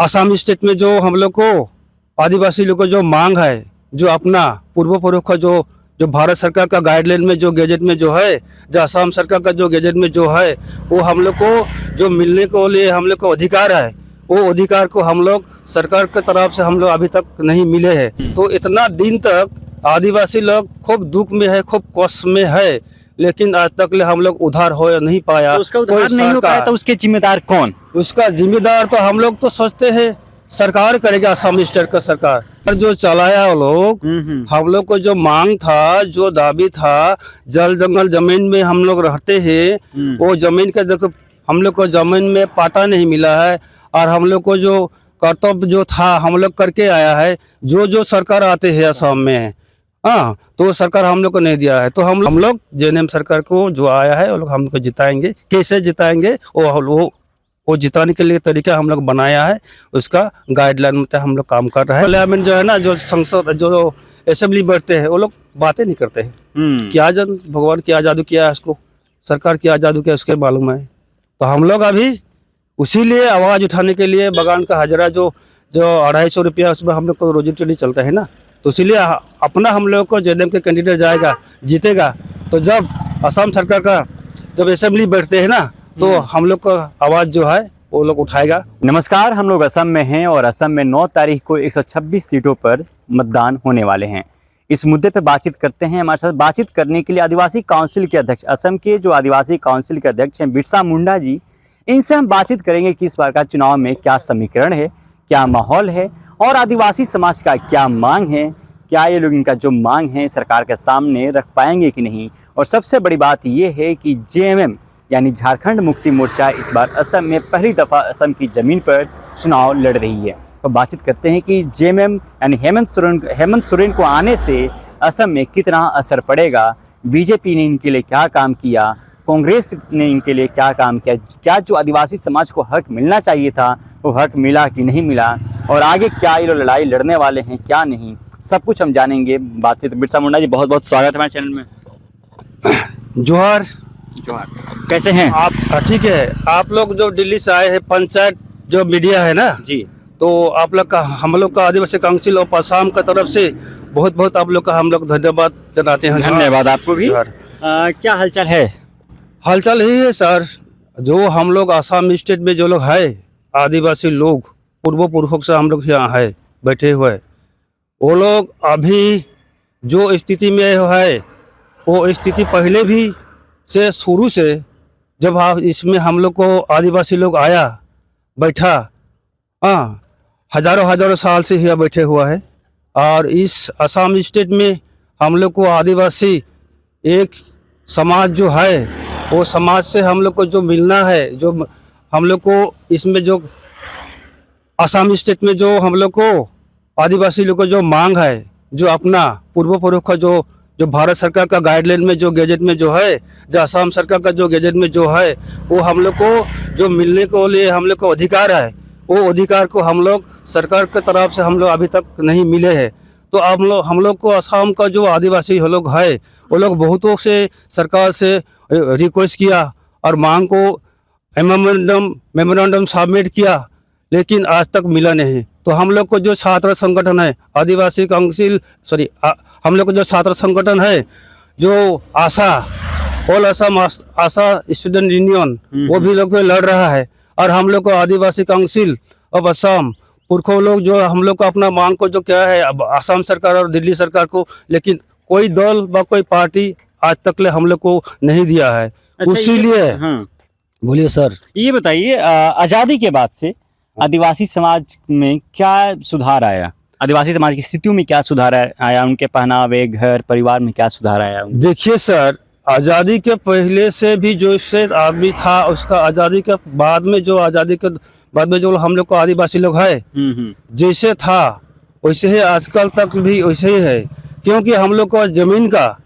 Assam state में जो हम लोग को आदिवासी लोग को जो मांग है, जो अपना पूर्व का जो जो भारत सरकार का गाइडलाइन में जो गैजेट में जो है, जो असम सरकार का जो गैजेट में जो है, वो हम लोग को जो मिलने को लिए हम लोग को अधिकार है, वो अधिकार को हम लोग सरकार की तरफ से हम लोग अभी तक नहीं मिले हैं। तो इतना दिन तक आदिवासी लोग खूब दुख में है, खूब कष्ट में है, लेकिन आज तक हम लोग उधार हो नहीं पाया। तो उसका उद्धार नहीं हो पाया, तो उसके जिम्मेदार कौन? उसका जिम्मेदार तो हम लोग तो सोचते हैं सरकार करेगा, असम स्टेट का सरकार। और जो चलाया वो लोग, हम लोग को जो मांग था, जो दाबी था, जल जंगल जमीन में हम लोग रहते हैं, वो जमीन के देखो हम लोग को जमीन में पाटा नहीं मिला है। और हम लोग को जो कर्तव्य जो था हम लोग करके आया है, जो सरकार आते हैं असम में, हाँ, तो सरकार हम लोग को नहीं दिया है। तो हम लोग जेएनएम सरकार को जो आया है वो लोग हमको जिताएंगे। कैसे जिताएंगे वो जिताने के लिए तरीका हम लोग बनाया है, उसका गाइडलाइन में हम लोग काम कर रहे हैं। पार्लियामेंट जो है ना, जो संसद जो असेंबली बैठते हैं, वो लोग बातें नहीं करते हैं। क्या भगवान क्या जादू किया है उसको, सरकार क्या जादू किया उसके मालूम है। तो हम लोग अभी उसी लिए आवाज़ उठाने के लिए बगान का हजरा जो 250 रुपया उसमें हम लोग को रोजी रोटी चलता है ना, तो इसीलिए अपना हम लोग को जेएनएम के कैंडिडेट जाएगा, जीतेगा। तो जब असम सरकार का जब असेंबली बैठते हैं ना, तो हम लोग का आवाज़ जो है वो लोग उठाएगा। नमस्कार, हम लोग असम में हैं और असम में 9 तारीख को 126 सीटों पर मतदान होने वाले हैं। इस मुद्दे पे बातचीत करते हैं। हमारे साथ बातचीत करने के लिए आदिवासी काउंसिल के अध्यक्ष, असम के जो आदिवासी काउंसिल के अध्यक्ष हैं बिरसा मुंडा जी, इनसे हम बातचीत करेंगे कि इस बार का चुनाव में क्या समीकरण है, क्या माहौल है और आदिवासी समाज का क्या मांग है, क्या ये लोग इनका जो मांग है सरकार के सामने रख पाएंगे कि नहीं। और सबसे बड़ी बात ये है कि जेएमएम यानी झारखंड मुक्ति मोर्चा इस बार असम में पहली दफ़ा असम की ज़मीन पर चुनाव लड़ रही है। तो बातचीत करते हैं कि जेएमएम यानी हेमंत सोरेन को आने से असम में कितना असर पड़ेगा, बीजेपी ने इनके लिए क्या काम किया, कांग्रेस ने इनके लिए क्या काम किया, क्या जो आदिवासी समाज को हक मिलना चाहिए था वो हक मिला कि नहीं मिला, और आगे क्या ये लोग लड़ाई लड़ने वाले हैं क्या नहीं, सब कुछ हम जानेंगे। बातचीत बिरसा मुंडा जी, बहुत बहुत स्वागत है हमारे चैनल में। जोहार। कैसे हैं आप? ठीक है। आप लोग जो दिल्ली से आए हैं, पंचायत जो मीडिया है ना जी, तो आप लोग का, हम लोग का आदिवासी काउंसिल और असम की तरफ से बहुत बहुत आप लोग का हम लोग धन्यवाद जताते हैं। धन्यवाद आपको भी। क्या हालचाल है? हालचाल यही है सर, जो हम लोग असम स्टेट में जो लोग है आदिवासी लोग, पूर्वों से हम लोग यहाँ है बैठे हुए, वो लोग अभी जो स्थिति में है वो स्थिति पहले भी से शुरू से जब इसमें हम लोग को आदिवासी लोग आया बैठा, हाँ, हजारों साल से यहाँ बैठे हुआ है। और इस असम स्टेट में हम लोग को आदिवासी एक समाज जो है, वो समाज से हम लोग को जो मिलना है, जो हम लोग को इसमें जो असम स्टेट में जो हम लोग को आदिवासी लोग को जो मांग है, जो अपना पूर्व का जो भारत सरकार का गाइडलाइन में जो गैजेट में जो है, जो असम सरकार का जो गैजेट में जो है, वो हम लोग को जो मिलने को लिए हम लोग को अधिकार है, वो अधिकार को हम लोग सरकार की तरफ से हम लोग अभी तक नहीं मिले हैं। तो हम लोग को असम का जो आदिवासी लोग है, वो लोग बहुतों से सरकार से रिक्वेस्ट किया और मांग को मेमोरेंडम सबमिट किया, लेकिन आज तक मिला नहीं। तो हम लोग को जो छात्र संगठन है आदिवासी काउंसिल, हम लोग को जो छात्र संगठन है जो आशा, ऑल असम आशा स्टूडेंट यूनियन, वो भी लोग लड़ रहा है। और हम लोग को आदिवासी काउंसिल ऑफ असम पुरखों लोग जो हम लोग को अपना मांग को जो क्या है असम सरकार और दिल्ली सरकार को, लेकिन कोई दल व कोई पार्टी आज तक ले हम लोग को नहीं दिया है। इसीलिए बोलिए सर। ये बताइए, आज़ादी के बाद से आदिवासी समाज में क्या सुधार आया, आदिवासी समाज की स्थितियों में क्या सुधार आया, उनके पहनावे, घर परिवार में क्या सुधार आया? देखिए सर, आज़ादी के पहले से भी जो इससे आदमी था, उसका आज़ादी के बाद में जो हम लोग को आदिवासी लोग है जैसे था वैसे ही आजकल तक भी वैसे ही है। क्योंकि हम लोग को जमीन का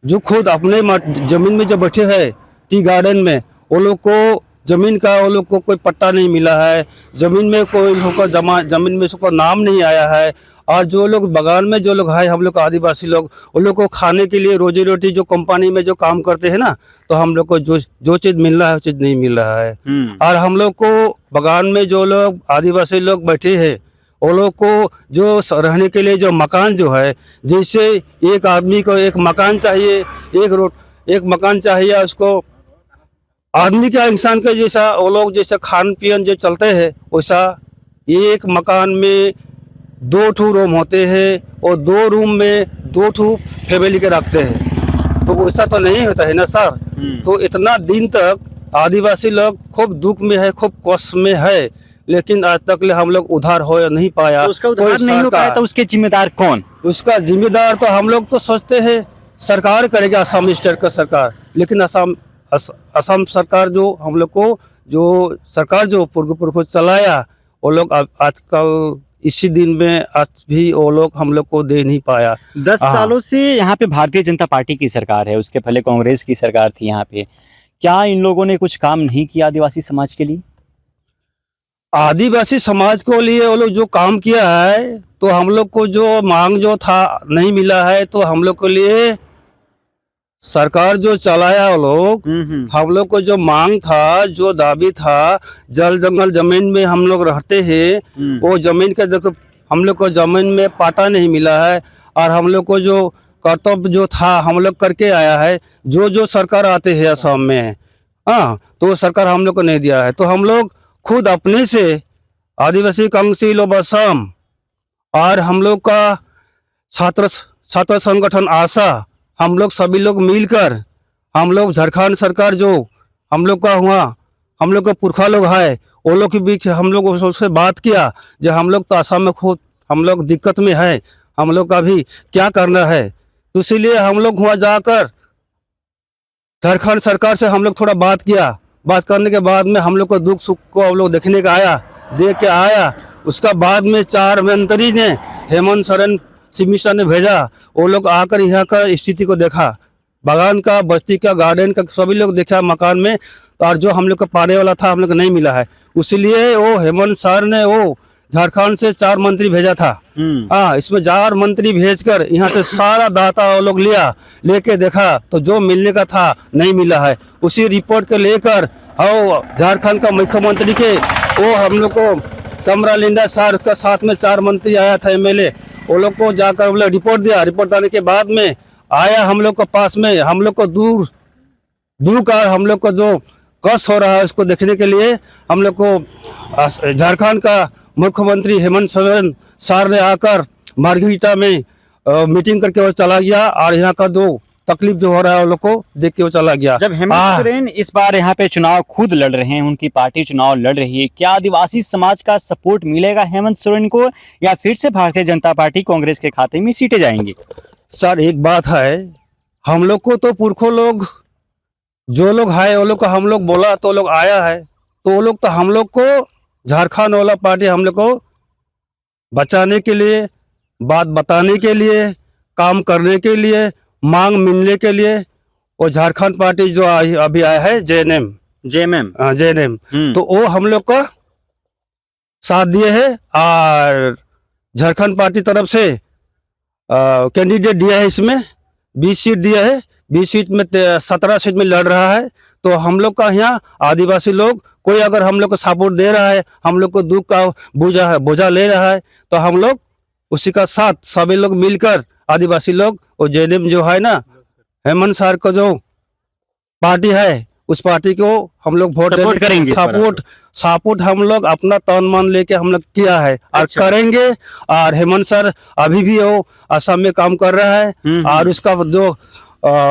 जो खुद अपने जमीन में जो बैठे हैं टी गार्डन में, वो लोग को जमीन का वो लोग को कोई पट्टा नहीं मिला है, जमीन में कोई लोग का जमीन में उसको नाम नहीं आया है। और जो लोग बगान में जो लोग है हम लोग आदिवासी लोग, उन लोग को खाने के लिए रोजी रोटी जो कंपनी में जो काम करते हैं ना, तो हम लोग को जो चीज़ मिल रहा है वो चीज़ नहीं मिल रहा है। और हम लोग को बगान में जो लोग आदिवासी लोग बैठे हैं वो लोग को जो रहने के लिए जो मकान जो है, जैसे एक आदमी को एक मकान चाहिए, एक मकान चाहिए उसको, आदमी का इंसान का जैसा वो लोग जैसा खान पीन जो चलते हैं वैसा एक मकान में 2 ठू रूम होते हैं और 2 रूम में 2 ठू फैमिली के रखते हैं, तो वैसा तो नहीं होता है ना सर। तो इतना दिन तक आदिवासी लोग खूब दुख में है, खूब कष्ट में है, लेकिन आज तक ले हम लोग उधार हो नहीं पाया। तो उसका उधार नहीं हो पाया तो उसके जिम्मेदार कौन? उसका जिम्मेदार तो हम लोग तो सोचते हैं सरकार करेगा, असम स्टेट का सरकार, लेकिन असम सरकार जो हम लोग को जो सरकार जो पूर्व चलाया वो लोग आजकल इसी दिन में आज भी वो लोग हम लोग को दे नहीं पाया। 10 सालों से यहाँ पे भारतीय जनता पार्टी की सरकार है, उसके पहले कांग्रेस की सरकार थी यहाँ पे। क्या इन लोगों ने कुछ काम नहीं किया आदिवासी समाज के लिए? आदिवासी समाज को लिए वो लोग जो काम किया है, तो हम लोग को जो मांग जो था नहीं मिला है, तो हम लोग के लिए सरकार जो चलाया वो लोग, हम लोग को जो मांग था, जो दाबी था, जल जंगल जमीन में हम लोग रहते हैं, वो जमीन के देखो हम लोग को जमीन में पाटा नहीं मिला है। और हम लोग को जो कर्तव्य जो था हम लोग करके आया है, जो सरकार आते हैं असम में, हाँ, तो सरकार हम लोग को नहीं दिया है। तो हम लोग खुद अपने से आदिवासी काउंसिल ऑफ असम और हम लोग का छात्र संगठन आशा, हम लोग सभी लोग मिलकर हम लोग झारखंड सरकार जो हम लोग का हुआ, हम लोग का पुरखा लोग है, वो लोग के बीच हम लोग उससे बात किया जो हम लोग तो असम में खुद हम लोग दिक्कत में है, हम लोग का भी क्या करना है। तो इसलिए हम लोग वहाँ जाकर झारखंड सरकार से हम लोग थोड़ा बात किया। बात करने के बाद में हम लोग को दुख सुख को हम लोग देखने का आया, देख के आया। उसका बाद में 4 मंत्री ने हेमंत सोरेन मिश्रा ने भेजा, वो लोग आकर यहाँ का स्थिति को देखा, बागान का, बस्ती का, गार्डन का, सभी लोग देखा मकान में। और जो हम लोग को पाने वाला था हम लोग को नहीं मिला है, इसलिए वो हेमंत सर ने वो झारखंड से 4 मंत्री भेजा था। हाँ, इसमें 4 मंत्री भेजकर यहाँ से सारा डाटा वो लोग लेके देखा, तो जो मिलने का था नहीं मिला है। उसी रिपोर्ट को लेकर और झारखंड का मुख्यमंत्री के वो हम लोग को समरा लिंडा सर के साथ में 4 मंत्री आया था, MLA, वो लोग को जाकर वो लोग रिपोर्ट दिया। रिपोर्ट आने के बाद में आया हम लोग के पास में, हम लोग को दूर का हम लोग को जो कष्ट हो रहा है उसको देखने के लिए हम लोग को झारखंड का मुख्यमंत्री हेमंत सोरेन सर ने आकर मार्गीटा में मीटिंग करके वो चला गया। और यहाँ का जो तकलीफ जो हो रहा है वो लोग को देख के वो चला गया। जब हेमंत सोरेन इस बार यहाँ पे चुनाव खुद लड़ रहे हैं, उनकी पार्टी चुनाव लड़ रही है, क्या आदिवासी समाज का सपोर्ट मिलेगा हेमंत सोरेन को, या फिर से भारतीय जनता पार्टी कांग्रेस के खाते में सीटें जाएंगी? सर एक बात है, हम लोग को तो पुरखों लोग जो लोग है वो लोग को हम लोग बोला तो लोग आया है, तो वो लोग तो हम लोग को झारखंड वाला पार्टी हम लोग को बचाने के लिए, बात बताने के लिए, काम करने के लिए, मांग मिलने के लिए, वो झारखंड पार्टी जो अभी आया है JNM, तो वो हम लोग का साथ दिए है। और झारखंड पार्टी तरफ से कैंडिडेट दिया है, इसमें 20 सीट दिया है, 20 सीट में 17 सीट में लड़ रहा है। तो हम लोग का यहाँ आदिवासी लोग कोई अगर हम लोग को सपोर्ट दे रहा है, हम लोग को दुख का बोझा ले रहा है, तो हम लोग उसी का साथ सभी लोग मिलकर आदिवासी लोग, और JNM जो है ना, हेमंत सर का जो पार्टी है, उस पार्टी को हम लोग वोट करेंगे। सपोर्ट हम लोग अपना तन मन लेके हम लोग किया है और करेंगे। और हेमंत सर अभी भी वो असम में काम कर रहा है, और उसका जो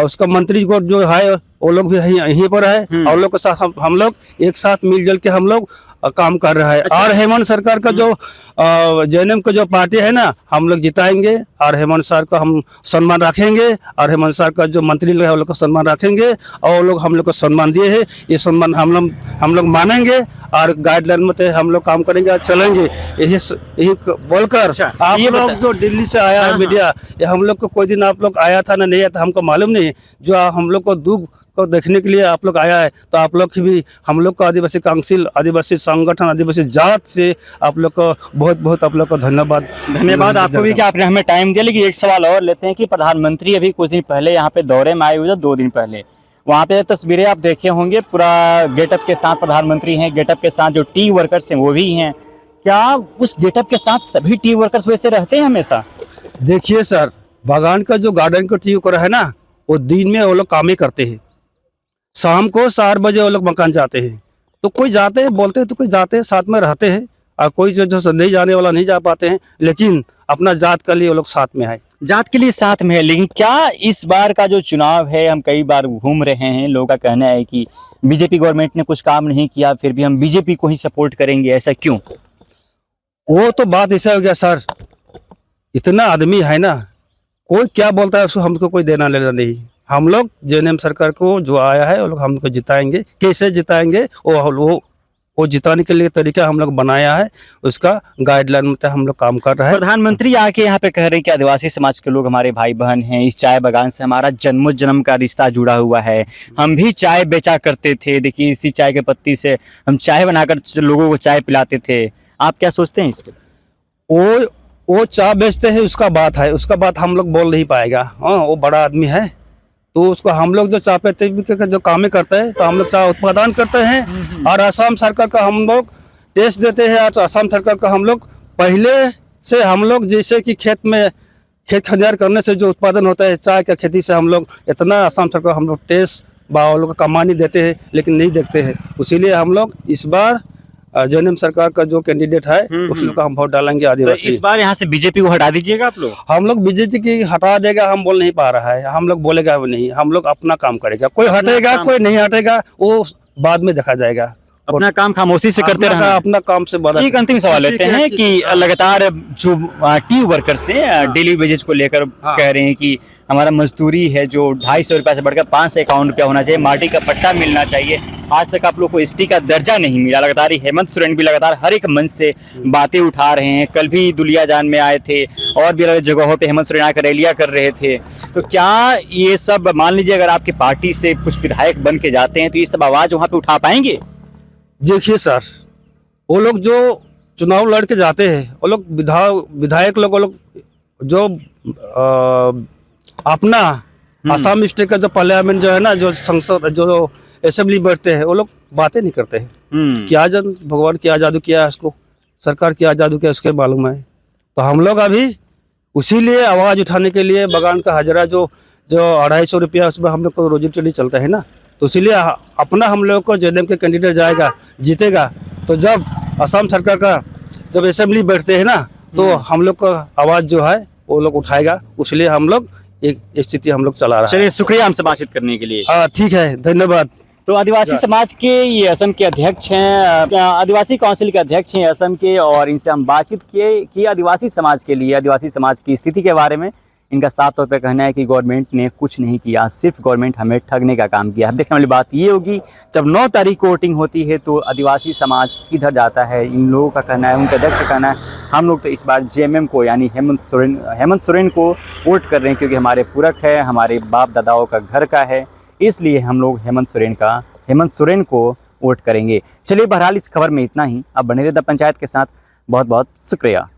उसका मंत्री को जो है वो लोग भी यहीं पर है, और लोग के साथ हम लोग एक साथ मिलजुल के हम लोग काम कर रहा है। और हेमंत सरकार का जो JNM का जो पार्टी है ना, हम लोग जिताएंगे, और हेमंत सर को हम सम्मान रखेंगे, और हेमंत सर का जो मंत्री लोग है वो लोग को सम्मान रखेंगे, और वो लोग हम लोग को सम्मान दिए है, ये सम्मान हम लोग मानेंगे, और गाइडलाइन में हम लोग काम करेंगे और चलेंगे। यही बोलकर आप लोग जो दिल्ली से आया है मीडिया, ये हम लोग को कोई दिन आप लोग आया था ना नहीं आया था हमको मालूम नहीं, जो हम लोग को दुख को देखने के लिए आप लोग आया है, तो आप लोग की भी हम लोग का आदिवासी काउंसिल, आदिवासी संगठन, आदिवासी जात से आप लोग को बहुत बहुत आप लोग को धन्यवाद। धन्यवाद आपको भी कि आपने हमें टाइम दिया। लेकिन एक सवाल और लेते हैं कि प्रधानमंत्री अभी कुछ दिन पहले यहाँ पे दौरे में आए हुए थे, 2 दिन पहले। वहाँ पे तस्वीरें आप देखे होंगे, पूरा गेटअप के साथ प्रधानमंत्री हैं, गेटअप के साथ जो टी वर्कर्स हैं वो भी हैं। क्या उस गेटअप के साथ सभी टी वर्कर्स वैसे रहते हैं हमेशा? देखिए सर, बागान का जो गार्डन का टी वर्कर है ना, वो दिन में वो लोग काम ही करते हैं, शाम को 4 बजे वो लोग मकान जाते हैं। तो कोई जाते हैं बोलते हैं, तो कोई जाते हैं साथ में रहते हैं, और कोई जो नहीं जाने वाला नहीं जा पाते हैं, लेकिन अपना जात के लिए वो लोग साथ में है। जात के लिए साथ में है। लेकिन क्या इस बार का जो चुनाव है, हम कई बार घूम रहे हैं, लोगों का कहना है कि बीजेपी गवर्नमेंट ने कुछ काम नहीं किया, फिर भी हम बीजेपी को ही सपोर्ट करेंगे, ऐसा क्यों? वो तो बात ऐसा हो गया सर, इतना आदमी है ना, कोई क्या बोलता है उसको हमको कोई देना लेना नहीं। हम लोग जेएनएम सरकार को जो आया है वो लोग हमको जिताएंगे। कैसे जिताएंगे वो जिताने के लिए तरीका हम लोग बनाया है, उसका गाइडलाइन में हम लोग काम कर रहे हैं। प्रधानमंत्री आके यहाँ पे कह रहे हैं कि आदिवासी समाज के लोग हमारे भाई बहन हैं, इस चाय बागान से हमारा जन्मोजन्म का रिश्ता जुड़ा हुआ है, हम भी चाय बेचा करते थे, देखिए इसी चाय के पत्ती से हम चाय बनाकर लोगों को चाय पिलाते थे। आप क्या सोचते हैं इस पर? वो चाय बेचते हैं, उसका बात है, उसका बात हम लोग बोल नहीं पाएगा। हाँ, वो बड़ा आदमी है, तो उसको हम लोग जो चाय पत्ती के जो काम करते हैं, तो हम लोग चाय उत्पादन करते हैं, और असम सरकार का हम लोग टेस्ट देते हैं। और असम सरकार का हम लोग पहले से हम लोग जैसे कि खेत खलिहान करने से जो उत्पादन होता है चाय का खेती से, हम लोग इतना असम सरकार हम लोग टेस्ट वो लोग का कमानी देते हैं, लेकिन नहीं देखते हैं। इसीलिए हम लोग इस बार जेएनएम सरकार का जो कैंडिडेट है उस लोग का हम वोट डालेंगे तो आदिवासी। इस बार यहाँ से बीजेपी को हटा दीजिएगा आप लोग? हम लोग बीजेपी की हटा देगा हम बोल नहीं पा रहा है, हम लोग बोलेगा वो नहीं, हम लोग अपना काम करेगा। कोई हटेगा कोई नहीं हटेगा, वो बाद में देखा जाएगा। अपना काम खामोशी से करते रहना है। अपना काम से बड़ा। एक अंतिम सवाल लेते हैं कि लगातार जो टी वर्कर्स हैं डेली वेजेस को लेकर कह रहे हैं कि हमारा मजदूरी है जो 250 रुपया से बढ़कर 551 रुपया होना चाहिए, माटी का पट्टा मिलना चाहिए। आज तक आप लोग को एसटी का दर्जा नहीं मिला। लगातार ही हेमंत सोरेन भी लगातार हर एक मंच से बातें उठा रहे हैं। कल भी दुलियाजान में आए थे और भी अलग जगहों पे हेमंत सोरेन आकर रैलियां कर रहे थे। तो क्या ये सब, मान लीजिए अगर आपकी पार्टी से कुछ विधायक बन के जाते हैं, तो ये सब आवाज वहाँ पे उठा पाएंगे? देखिए सर, वो लोग जो चुनाव लड़ के जाते हैं, वो लोग विधायक लोग, वो लोग जो अपना असम स्टेट का जो पार्लियामेंट जो है ना, जो संसद जो असेंबली बैठते हैं, वो लोग बातें नहीं करते हैं। क्या भगवान क्या जादू किया है उसको, सरकार क्या जादू किया उसके मालूम है। तो हम लोग अभी उसी लिए आवाज़ उठाने के लिए बागान का हजरा जो 250 रुपया उसमें हम लोग को रोजी रोटी चलता है ना, तो इसीलिए अपना हम लोग को जेएनएम के कैंडिडेट जाएगा, जीतेगा। तो जब असम सरकार का जब असेंबली बैठते हैं ना, तो हम लोग का आवाज़ जो है वो लोग उठाएगा। इसलिए हम लोग एक स्थिति हम लोग चला रहा है। चलिए, शुक्रिया हमसे बातचीत करने के लिए। हाँ ठीक है, धन्यवाद। तो आदिवासी समाज के ये असम के अध्यक्ष हैं, आदिवासी काउंसिल के अध्यक्ष हैं असम के, और इनसे हम बातचीत की आदिवासी समाज के लिए, आदिवासी समाज की स्थिति के बारे में। इनका साफ तौर पे कहना है कि गवर्नमेंट ने कुछ नहीं किया, सिर्फ गवर्नमेंट हमें ठगने का काम किया। अब देखने वाली बात ये होगी, जब 9 तारीख को वोटिंग होती है तो आदिवासी समाज किधर जाता है। इन लोगों का कहना है, उनके अध्यक्ष का कहना है, हम लोग तो इस बार जेएमएम को यानी हेमंत सोरेन को वोट कर रहे हैं, क्योंकि हमारे पूरक है, हमारे बाप दादाओं का घर का है, इसलिए हम लोग हेमंत सोरेन को वोट करेंगे। चलिए, बहरहाल इस खबर में इतना ही। अब बने रहिए द पंचायत के साथ। बहुत बहुत शुक्रिया।